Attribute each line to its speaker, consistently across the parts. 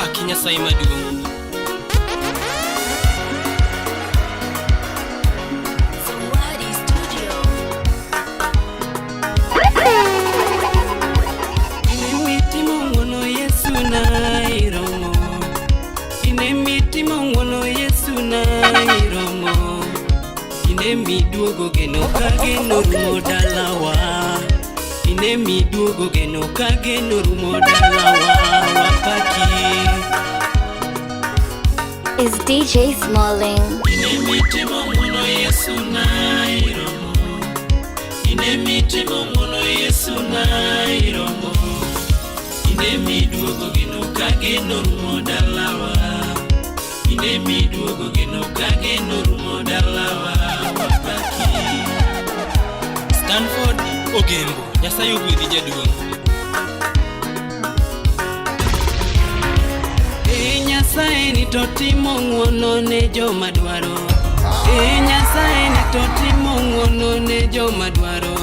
Speaker 1: Paki Nyasaye maduong'. Miduogo geno kageno rumo dalawa, ine miduogo geno kageno rumo dalawa wapaki.
Speaker 2: Is DJ Smalling.
Speaker 1: Ine mitimo mono Yesu na iromo, ine mitimo mono Yesu na iromo, ine miduogo geno kageno rumo dalawa, ine miduogo geno kageno rumo dalawa. Stanford Ogembo, Nyasaye ogwedhi jaduong'. Nyasaye ni to timo ng'wono ne joma dwaro. Nyasaye ni to timo ng'wono ne joma dwaro.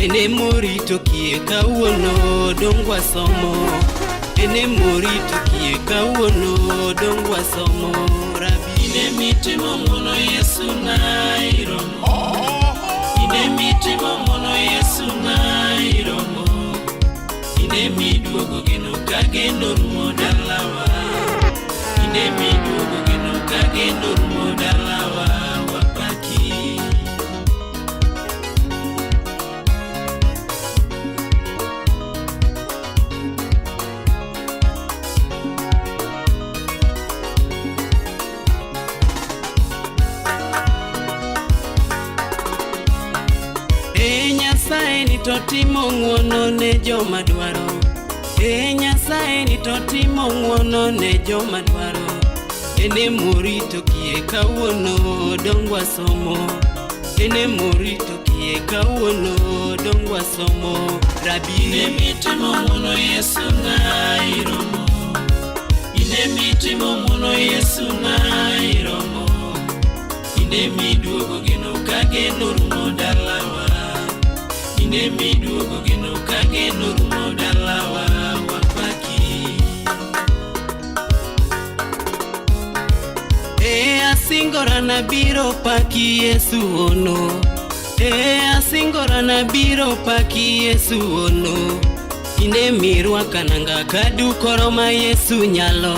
Speaker 1: Ene morito kie kawuono dongwa somo. Ene morito kie kawuono dongwa somo. Rabi ine mitimo ng'wono Yesu na iromo. Ine mitimo mono Yesu na iromo, ine miduogo geno kageno rumo dalawa, ine miduogo geno kageno rumo dalawa wapaki. Nyasaye ni to timo ng'wono ne joma dwaro. Nyasaye ni to timo ng'wono ne joma dwaro. Ene morito kie kawuono dongwa somo. Ene morito kie kawuono dongwa somo. Rabi ine mitimo ng'wono Yesu na iromo, ine mitimo ng'wono Yesu na iromo, ine miduogo geno kageno rumo dalawa, ine miduogo geno kageno rumo dalawa wapaki. Asingora na biro paki Yesu ono. Asingora na biro paki Yesu ono. Ine mirwa kananga kadu koroma Yesu nyalo.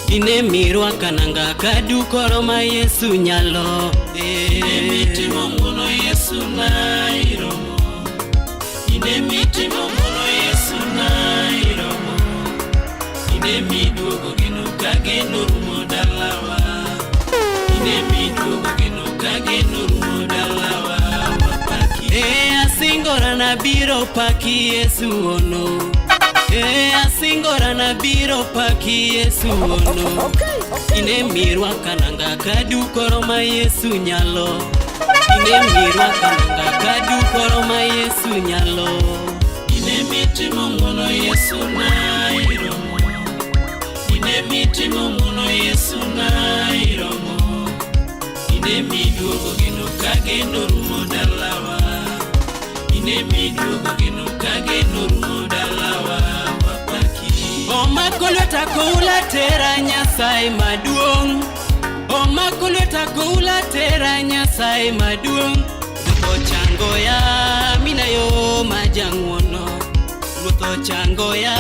Speaker 1: Ine mirwa kananga kadu koroma Yesu nyalo. Ine mitimo ng'wono Yesu na iromo, ine mitimo ng'wono Yesu na iromo, ine miduogo geno kageno rumo dalawa, ine miduogo geno kageno rumo dalawa wapaki. Asingora na biro paki Yesu ono. Asingora na biro paki Yesu ono. Ine mirwa kananga kadu koroma Yesu nyalo. Ine mirwa kananga kadu koroma Yesu nyalo. Ine mitimo ng'wono Yesu na iromo, ine mitimo ng'wono Yesu na iromo, ine miduogo geno kageno rumo dalawa, ine miduogo geno kageno rumo dalawa wapaki. Omako lweta koula tera Nyasaye maduong'. Omako lweta koula tera Nyasaye maduong'. Ruoth ochango ya minayo majang'wono, Ruoth ochango ya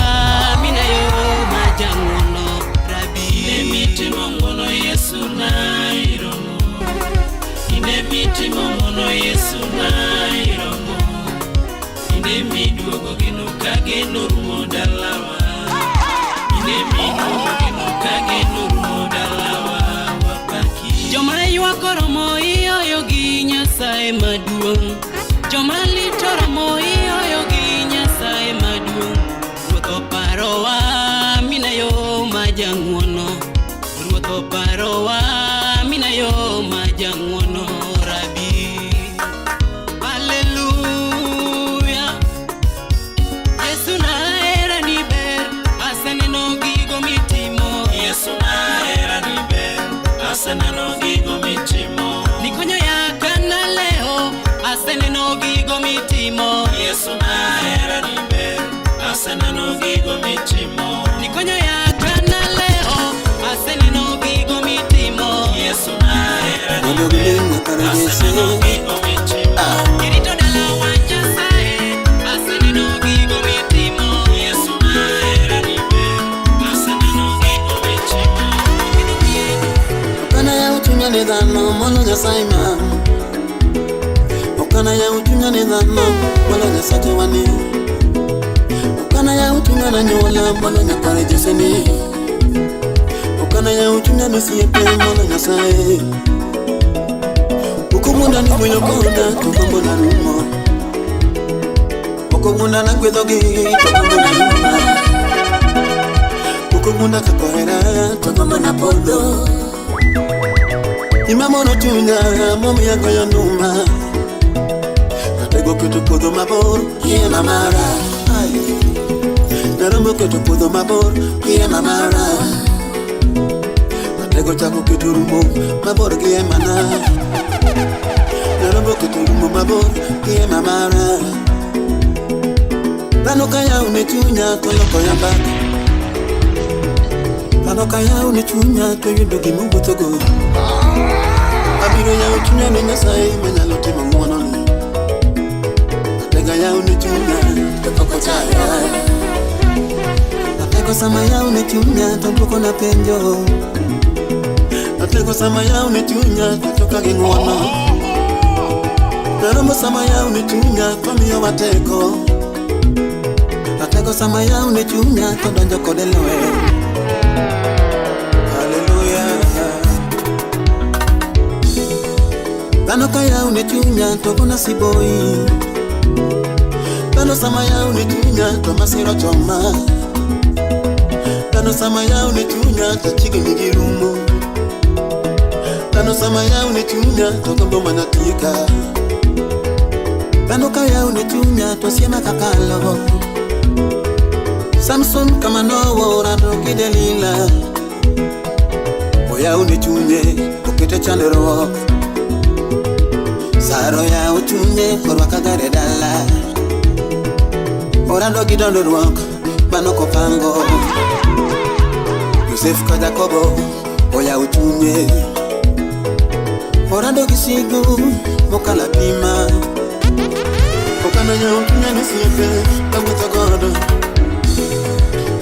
Speaker 1: minayo majang'wono. Rabi ine mitimo ng'wono Yesu na iromo, ine mitimo ng'wono Yesu na iromo, ine miduogo geno kageno rumo dalawa, ine miduogo geno kageno rumo dalawa wapaki. Joma ywako romo ioyo gi Nyasaye maduong', joma lito romo ioyo gi Nyasaye maduong'. Ruoth oparowa minayo majang'wono, Ruoth oparowa minayo majang'wono. Rabi haleluya, Yesu na era ni ber, aseneno gigo mitimo. Yesu na era ni ber, aseneno gigo mitimo. Nikonyo ya kana leo, aseneno gigo mitimo. Yesu na era ni ber, aseneno gigo mitimo. Nikonyo ya kana leo.
Speaker 3: Mondo bilinga paradise.
Speaker 1: Irito dala wa Nyasaye, aseneno gigo mitimo. Yesu mahera nibe, aseneno gigo mitimo.
Speaker 3: Okana ya uchunya ni dhano, mono Nyasaye ma. Okana ya uchunya ni dhano, mono Nyasaye wani. Okana ya uchunya na nyola, mono Nyakware jeseni. Okana ya uchunya ni siepe, mono Nyasaye. Okumunda ni mwenye konda, tukombo na rumo. Okumunda na kwedogi, tukombo na rumo. Okumunda kakorera, tukombo na podo. Imamo no chunya, momi yango ya numa. Natego keto podo mabor, kie mamara. Narambo keto podo mabor, kie mamara. Natego chako keto rumo, mabor kie mana. Narambo keto rumo mabor, kie mamara. Dano kaya unechunya, toloko ya baka. Dano kaya unechunya, toyudogi mungu togo. Abiro ya uchunya ni Nyasaye manyalo timo ng'wono ni. Atega ya unechunya, topoko chaya. Atego sama ya unechunya, topoko na penjo. Atego sama ya unechunya, totoka gi ng'wono. Naromo sama ya unechunya, tomiyo wateko. Atego sama ya unechunya, todonjo kode lwe. Dano kaya unechunya to kona siboi. Dano sama ya unechunya to masiro choma. Dano sama ya unechunya to chigi nigirumo. Dano sama ya unechunya to gombo manatika. Dano kaya unechunya to siema kakalo. Samson kama nowo rado kidelila. Oya unechunye okete chandero. Saro ya uchunye korwaka gare dala. Orando gidondo ruok bano kopango. Yosef ka Jakobo oya uchunye. Orando gisigu mokala pima. Okana ya uchunye ni siepe kamuta godo.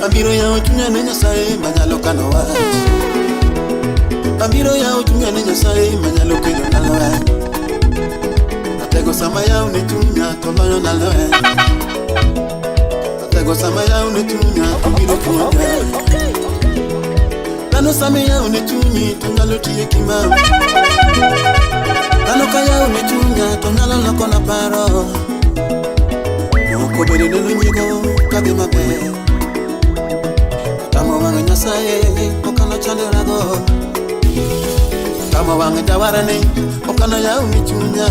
Speaker 3: Abiro ya uchunye ni Nyasaye manyalo kano wach. Abiro ya uchunye ni Nyasaye manyalo kedo nalwa. Atego sama ya unechunya, toloyo nalwe. Atego sama ya unechunya, tobiro kunya. Dano sama ya unechunyi, tonyalo tiye kimam. Dano kaya unechunya, tonyalo loko na paro. Yoko bede nenu nyigo, kage mabe. Tamo wange Nyasaye, okana chanderago. Tamo wange jawarane, okana ya unechunya.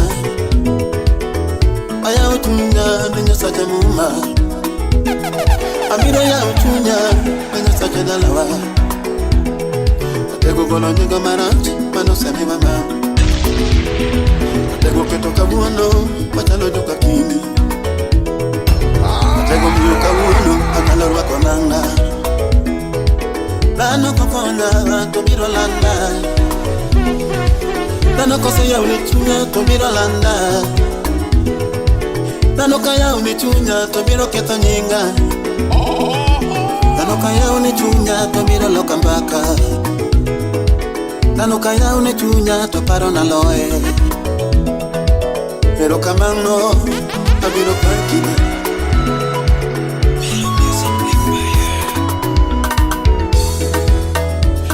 Speaker 3: Aya uchunya, nenya sacha muma. Amiro ya uchunya, nenya sacha dalawa. Atego golo nyego marat, mano semi mama. Atego ketoka buono, machalo joka kini. Atego miyuka buono, akalo rwako nanga. Dano kokona, tobiro landa. Dano kose ya unechunya, tobiro landa. Dano kaya unechunya, tobiro ketho nyinga. Dano kaya unechunya, tobiro loka mbaka. Dano kaya unechunya, toparo naloe. Pero kamano, abiro pakina.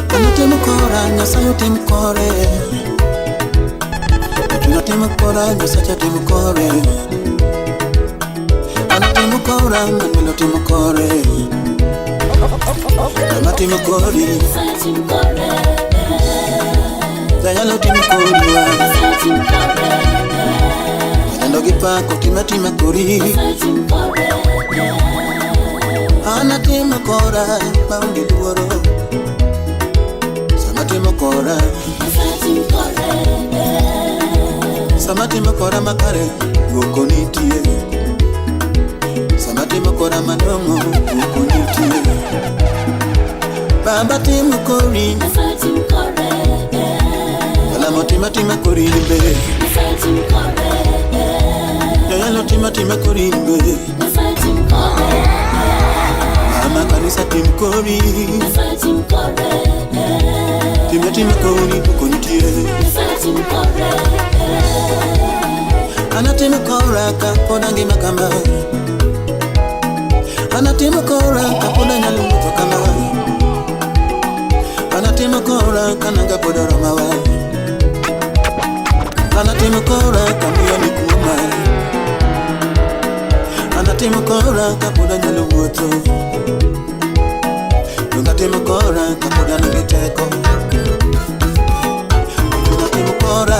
Speaker 3: Dano temo kora, Nyasaye temo kore. Dano temo kora, Nyasaye temo kore. Timo kora, manilo timo kore. Kama timo kori, dayalo timo kori. Ando gipako tima kori. Ana timo kora, paundi duoro. Sama timo kora. Sama timo kora makare, goko nitie. Timo kora madomo ukunitie. Baba timo kori. Alamo timo Tima korimbe Yayalo tima korimbe Mama kanisa tim kori Tima kori pukuntie Anatima kora kapona ngima kama Anatima kora kapona nyalungu tokana Anatima kora kananga podoro mawa Anatima kora kamuya nikuma Anatima kora kapoda nyalungu to Anatima kora kapoda nangiteko Anatima kora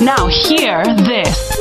Speaker 4: Now hear this.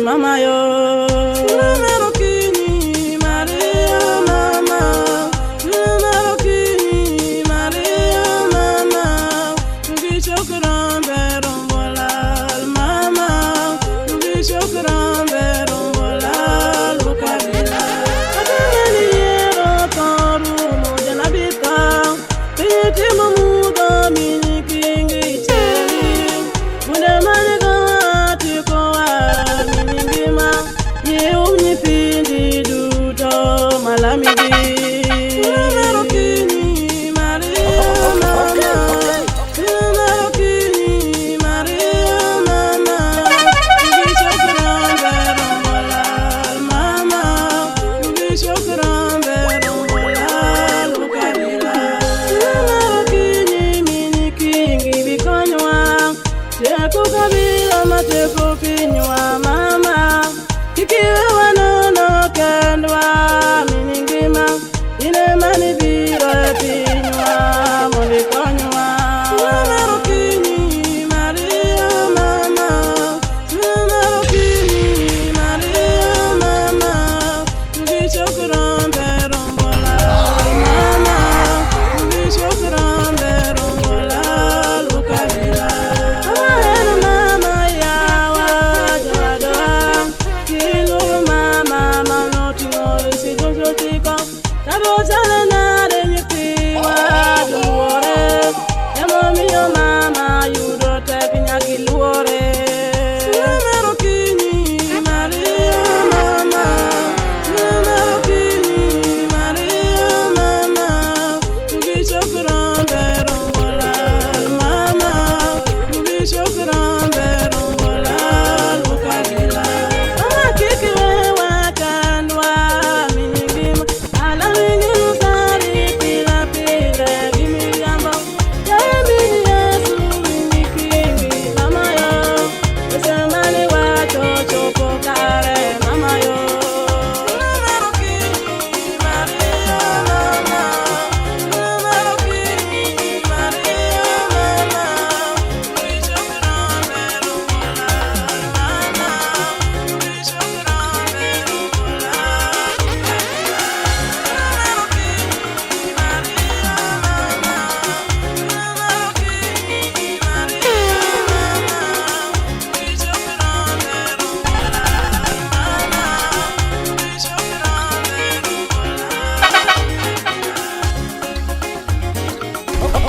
Speaker 5: Mama yo, Ye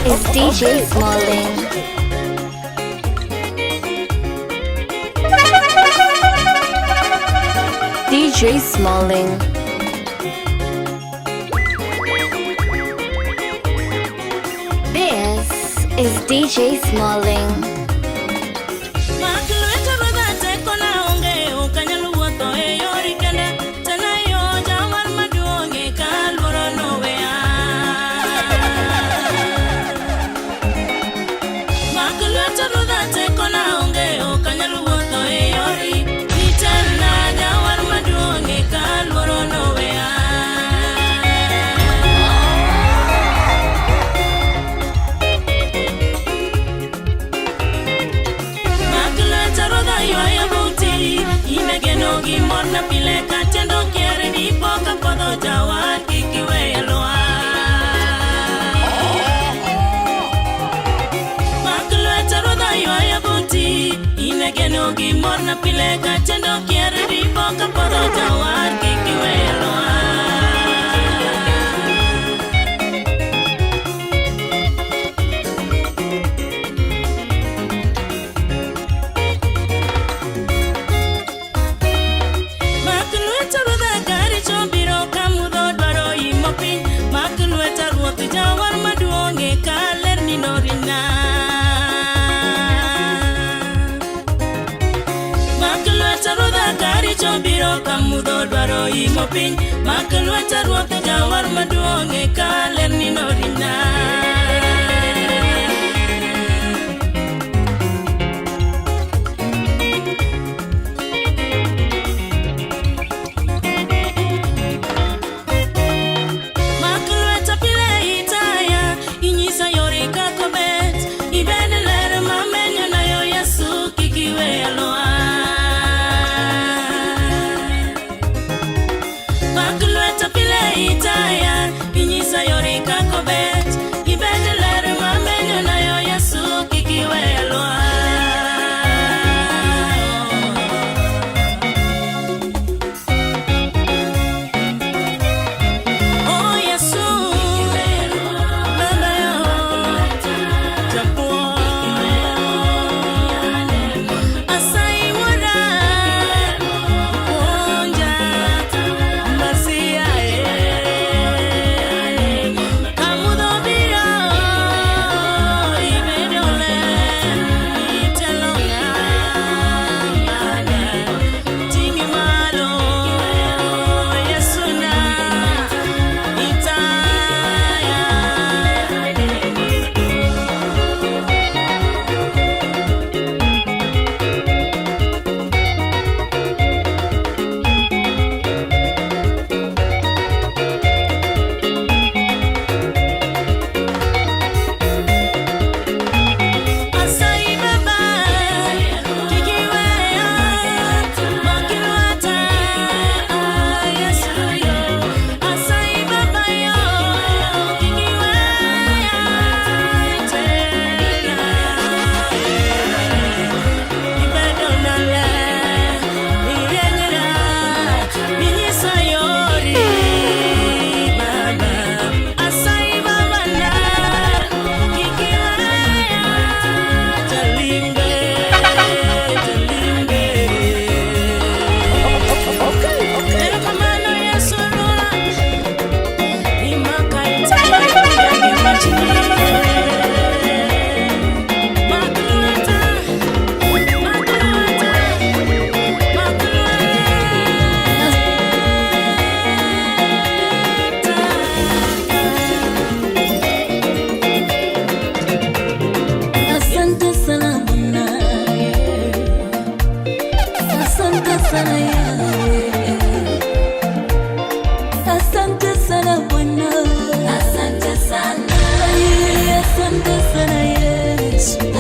Speaker 2: is DJ Smalling. DJ Smalling. This is DJ Smalling.
Speaker 6: Morna pile kachendo kiere di poka podo jawar kikiwe yaloa Maklo charoda yoya buti Inegeno gi morna pile kachendo kiere di poka podo jawar kikiwe yaloa Biro kamudo dwaro imo piny Makelwacha ruoth jawar maduong' kaler ni norina Makelwacha pile itaya Inyisa yori kako bet Ibende lere mamenyo na yo Yesu kikiwe aloa Itaya, inyisa yori kako bet Ibende lere mamenyo na yo Yesu kikiwe aloa Oh Yesu Baba yo Japua Asai wada Onja Masia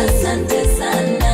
Speaker 6: Asante sana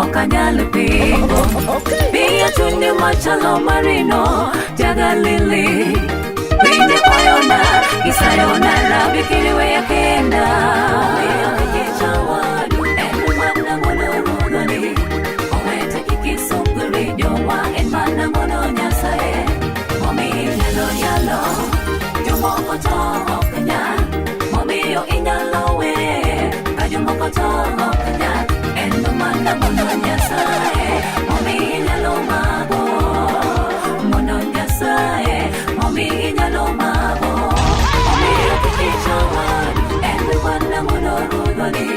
Speaker 7: okanyal pingo. Miya chunye machalo marino, jaga lili. Binde koyona, isayona rabi kiliwe ya kenda. Miya kikicha wadu, enu mana mono rudoni. Owete kikisunguri jowa, en mana mono nyasae. Momi yalo, jomoko to okanyal. Momi yo inyalo we, kajomoko to okanyal. Enu mana mono nyasae, momi inyalo mago. Mono nyasae, momi inyalo mago. Momi yo kikicha wadu, enu mana mono rudoni.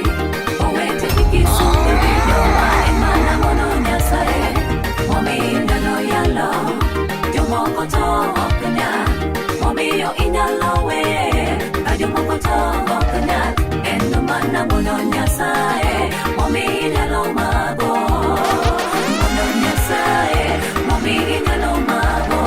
Speaker 7: Owete kikisunguri jowa, en mana mono nyasae. Momi yalo, jomoko to okanyal. Momi yo inyalo we, kajomoko to okanyal. Enu mana mono nyasae, momi inyalo mago. Mono nyasae, momi inyalo mago.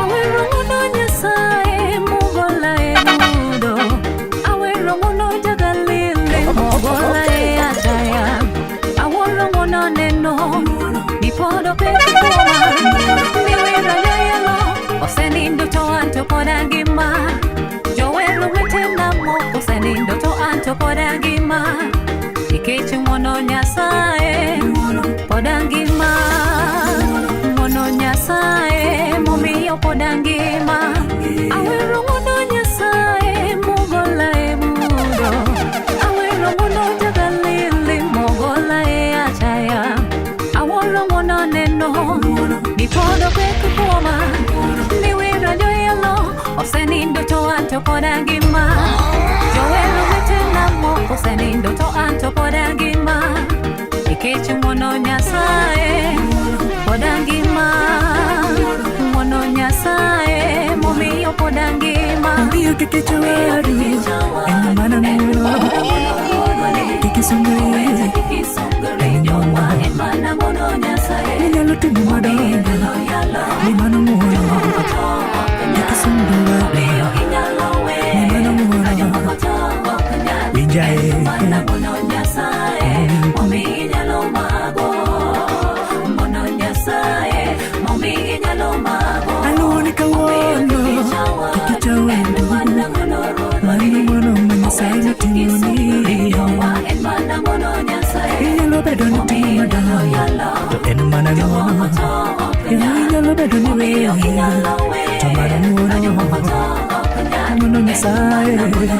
Speaker 7: Awero mono nyasae, mugola enudo. Awero mono jagalile, mugola e ataya. Awero mono neno, nipodo peki koma. Niwira yoyelo, osenindo to anto podangima. Jowero wetena mo, osenindo to anto podangima. Ikechi mono nyasae, podangima. Mono nyasae, momiyo podangima. Awero mono nyasae, mugola e mudo. Awero mono jagalili, mugola e achaya. Awero mono neno, nipodo peki koma. Niwira yoyelo, osenindo to anto podangima. Jowero wetena mo, osenindo to anto podangima. Ikechi mono nyasae, podangima. Mono nyasae, momiyo podangima.
Speaker 8: Momiyo kikicha wadu, enu mana mono. Kikisunguri,
Speaker 7: jowa, en mana mono nyasae.
Speaker 8: inyalo timo madongo. Ni mana mono. Kikisunguri,
Speaker 7: Momiyo inyalo we,
Speaker 8: ni mana mono.
Speaker 7: kajomoko to okanyal.
Speaker 8: Winjae.
Speaker 7: Mana mono nyasae, momi inyalo mago. Mono nyasae, momi inyalo mago.
Speaker 8: Aluni kawuono, kikicha wadu. Mano mono ma Nyasaye notimoni. Inyalo bedo ni timo madongo, to en mana mono. Inyalo bedo ni weyo, to mana mono. Mono Nyasaye, mono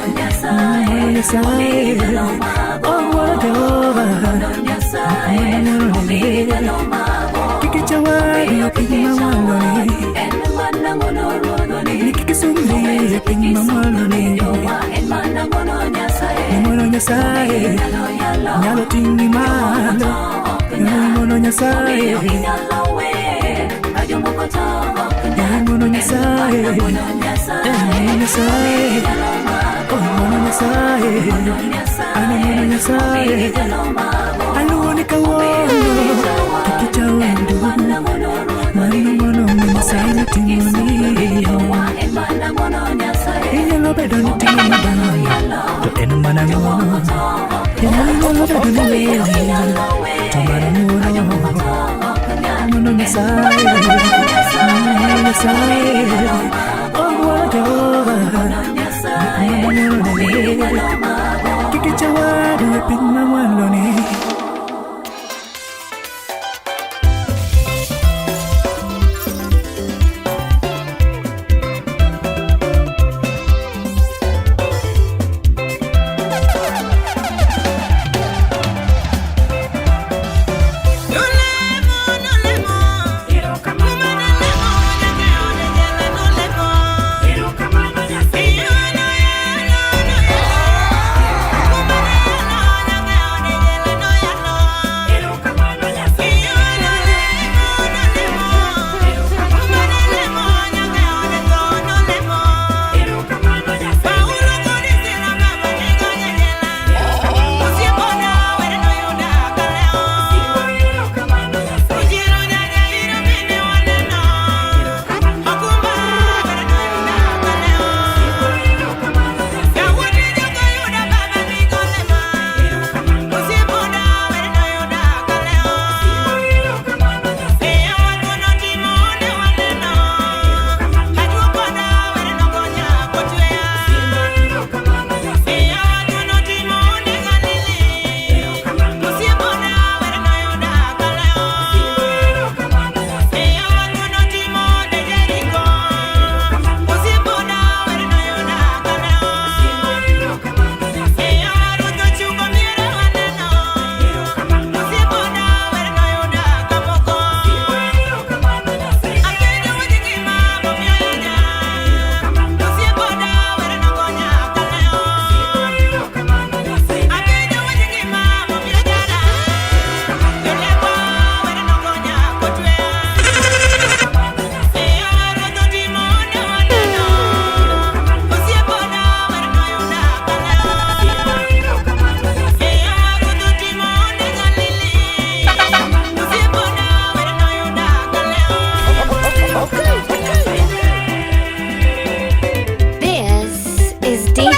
Speaker 8: Nyasaye. Oh, what Jehovah. Mono kikicha wadu, piny mamalo ni. Nikikisungri, piny mamalo ni. Mono Nyasaye, nyalo tingi malo. Mono Nyasaye, mono Nyasaye, mono Nyasaye, oh mono Nyasaye, ane mono Nyasaye. Aluni kawuono, kikicha wadu. Mano mono ma Nyasaye notimoni. Inyalo bedo ni timo madongo, to en mana mono. Inyalo bedo ni weyo, to mana mono. Mono Nyasaye, mono Nyasaye. Oh, what Jehovah. Mono kikicha wadu, piny mamalo ni.
Speaker 6: Nolemo, nolemo, quiero camar.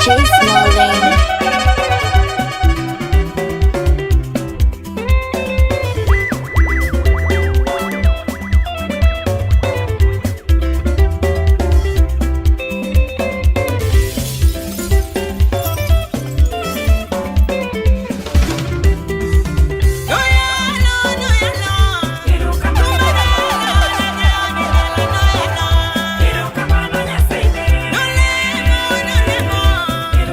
Speaker 2: DJ Smalling.
Speaker 7: Quiero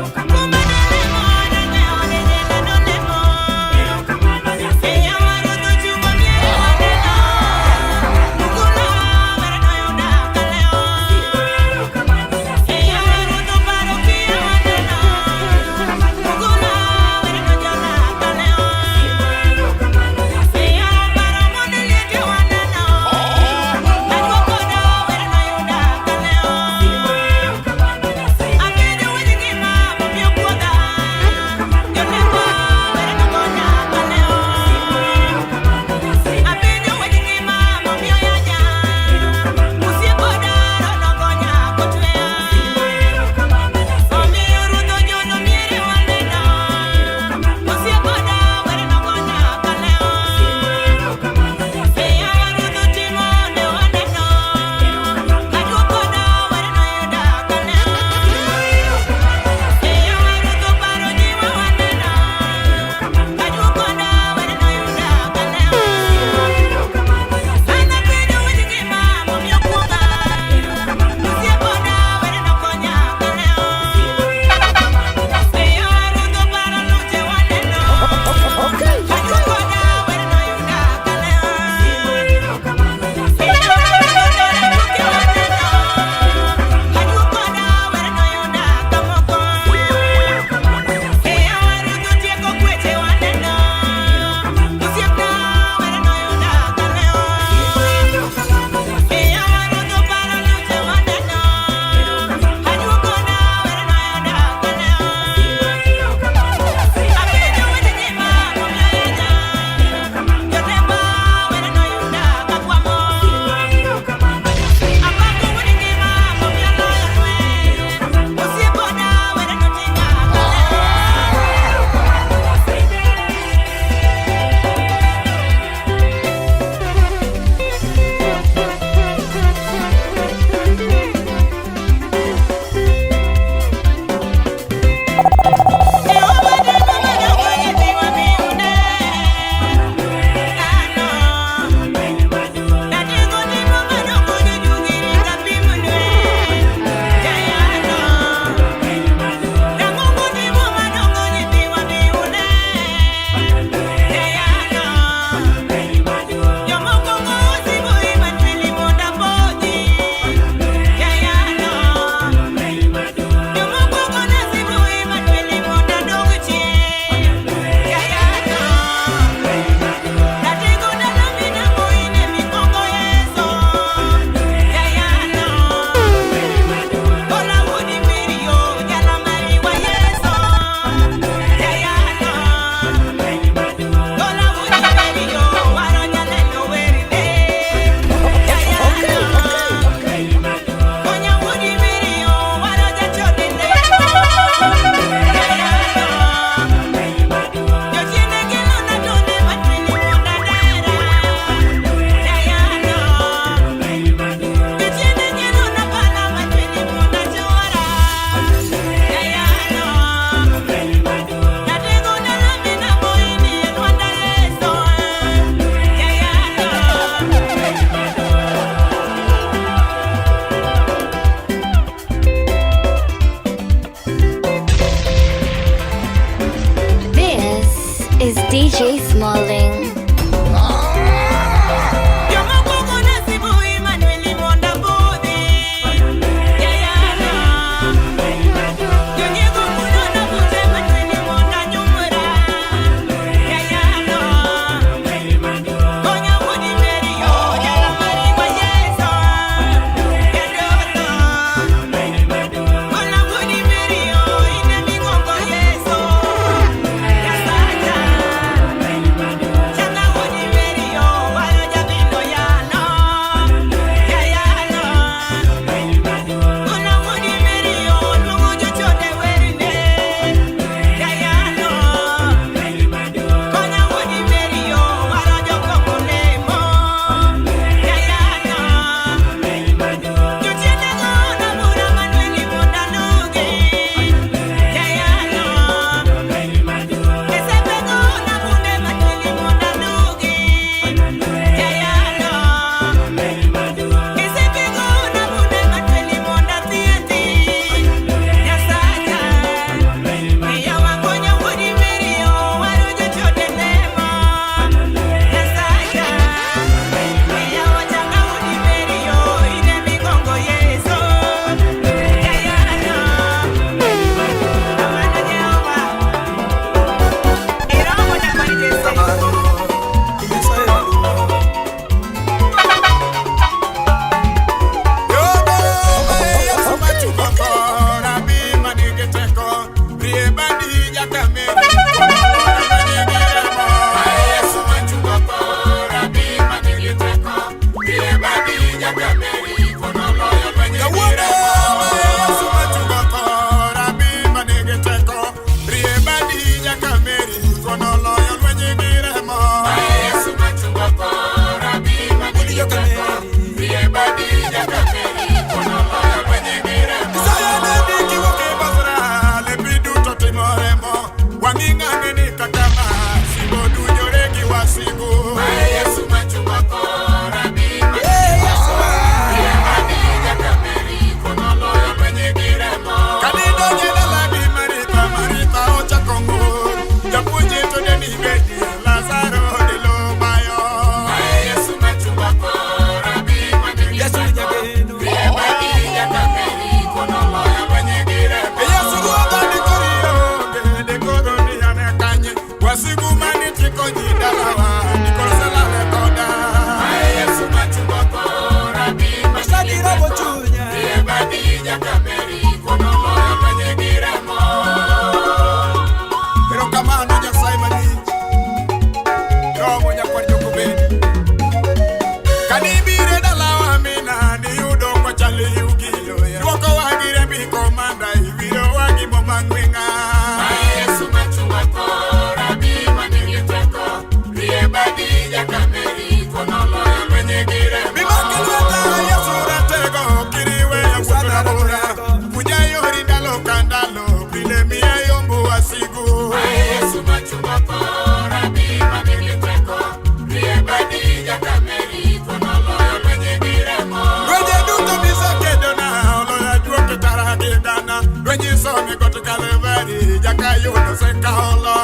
Speaker 9: When you saw me go to Calvary, Jakayo no se kaolo.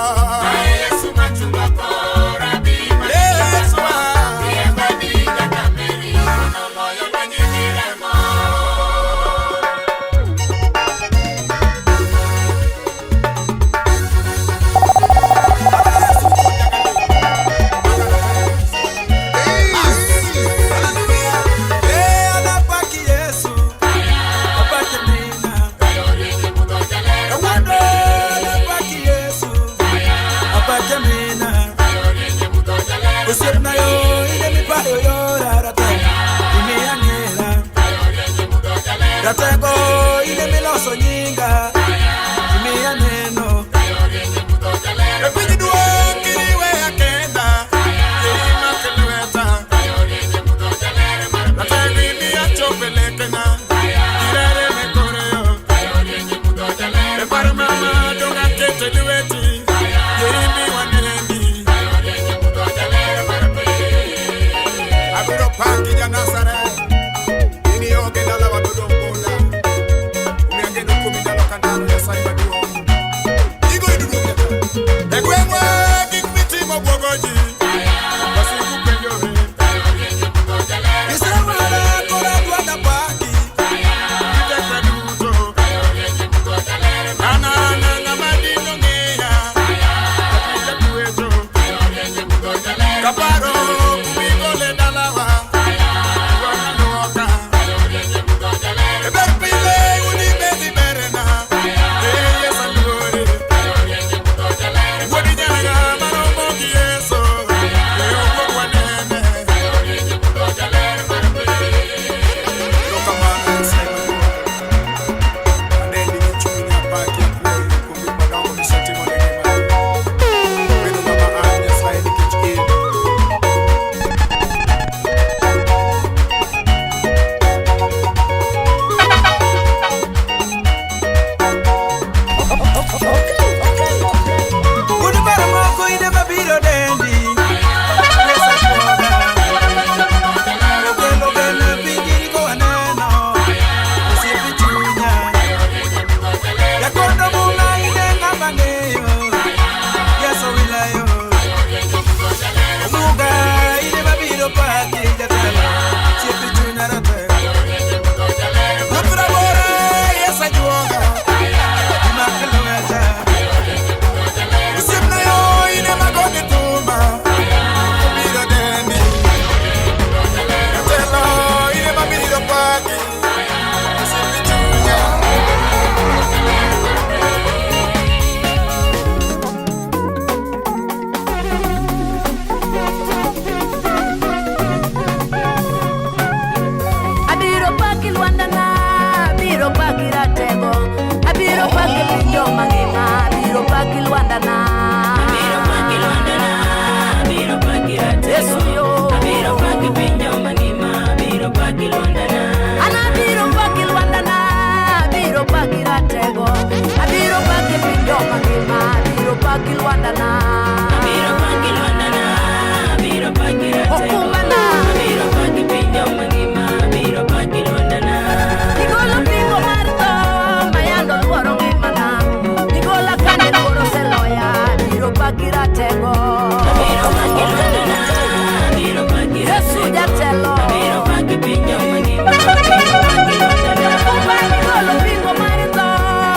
Speaker 9: Yesu machunga kora bi ma. Yesu ma. Yema bi Jakameri, no moyo kwenye kiremo.
Speaker 10: Ratego ile miloso nyinga Tumia neno
Speaker 9: Epiji kiriwe ya kenda Yerima keleweta Ratego ini ya chopelekena Irere mekoreo Epare mama donga kete liweti Yerimi wanemi Abiro paki ya Nazare Ini yoge lala wadodo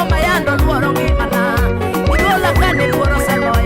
Speaker 10: Mayando luoro ngimana Igola kane luoro selo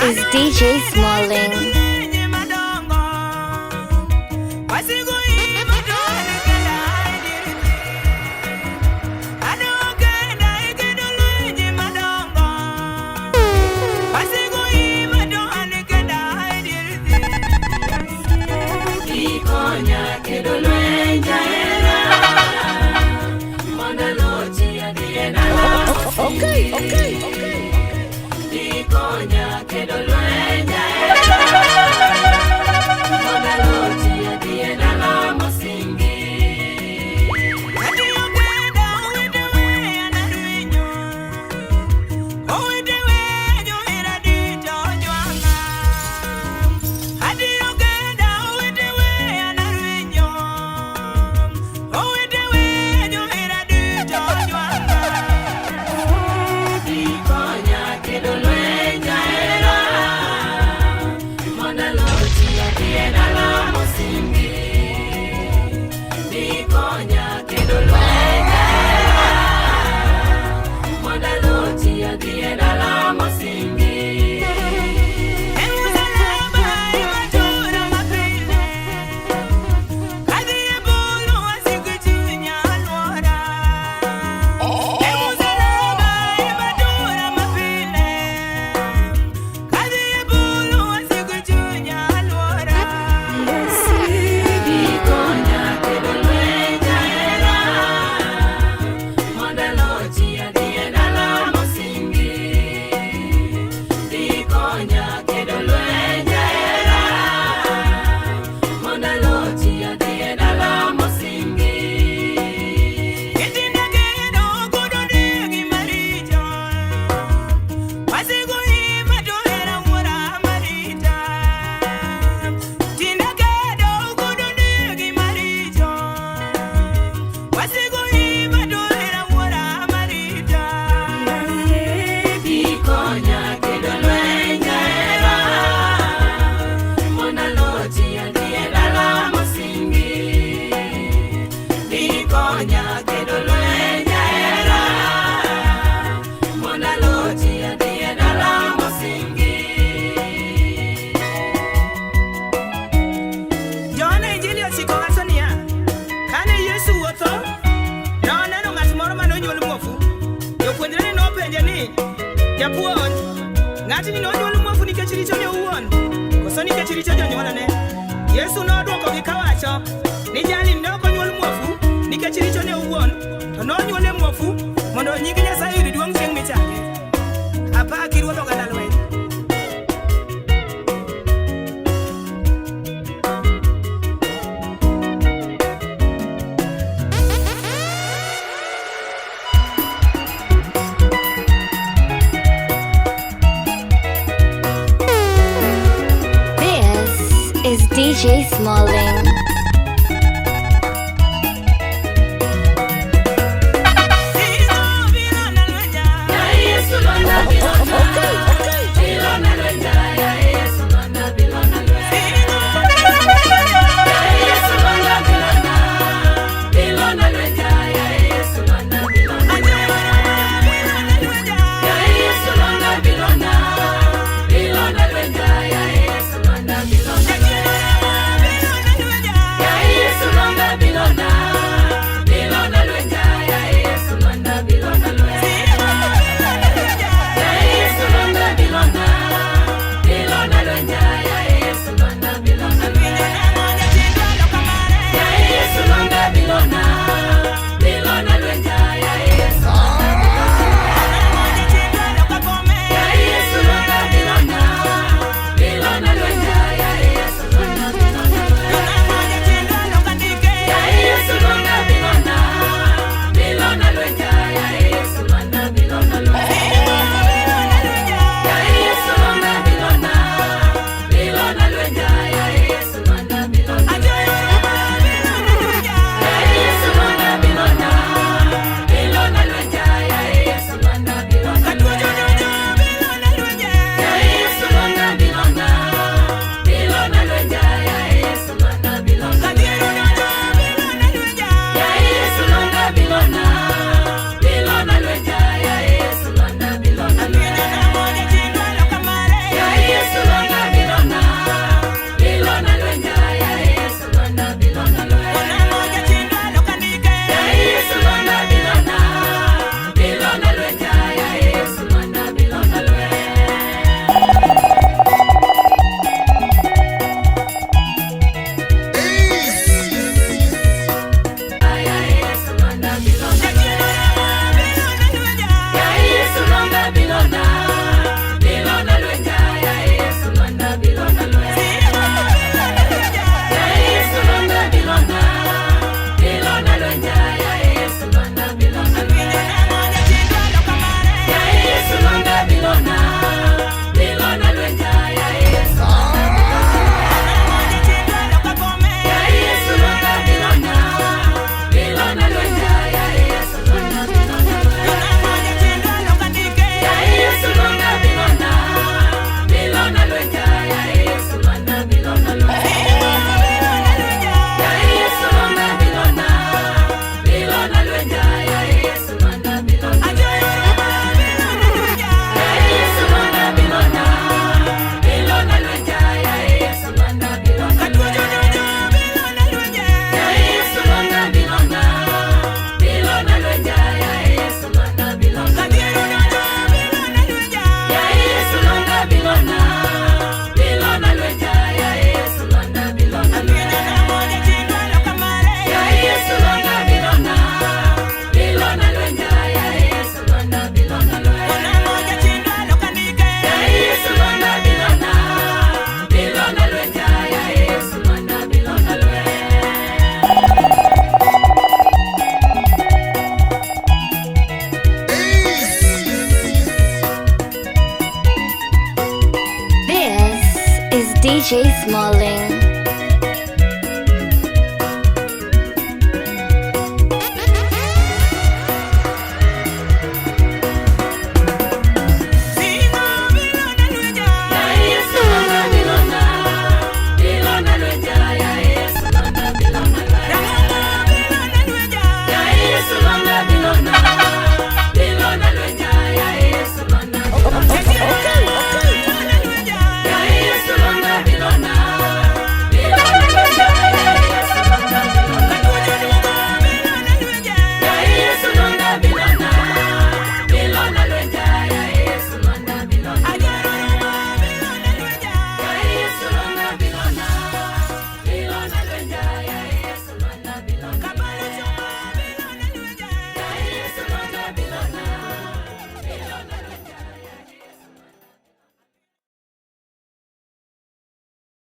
Speaker 2: is DJ Smalling.
Speaker 6: Okay.
Speaker 2: DJ Smalling.
Speaker 7: Bilona, Bilona lwenja ya Yesu londa Bilona lwenja. Ya Yesu londa Bilona, Bilona lwenja ya Yesu londa Bilona lwenja. Ya Yesu londa Bilona, Bilona lwenja ya Yesu londa Bilona lwenja.
Speaker 2: This is DJ Smalling.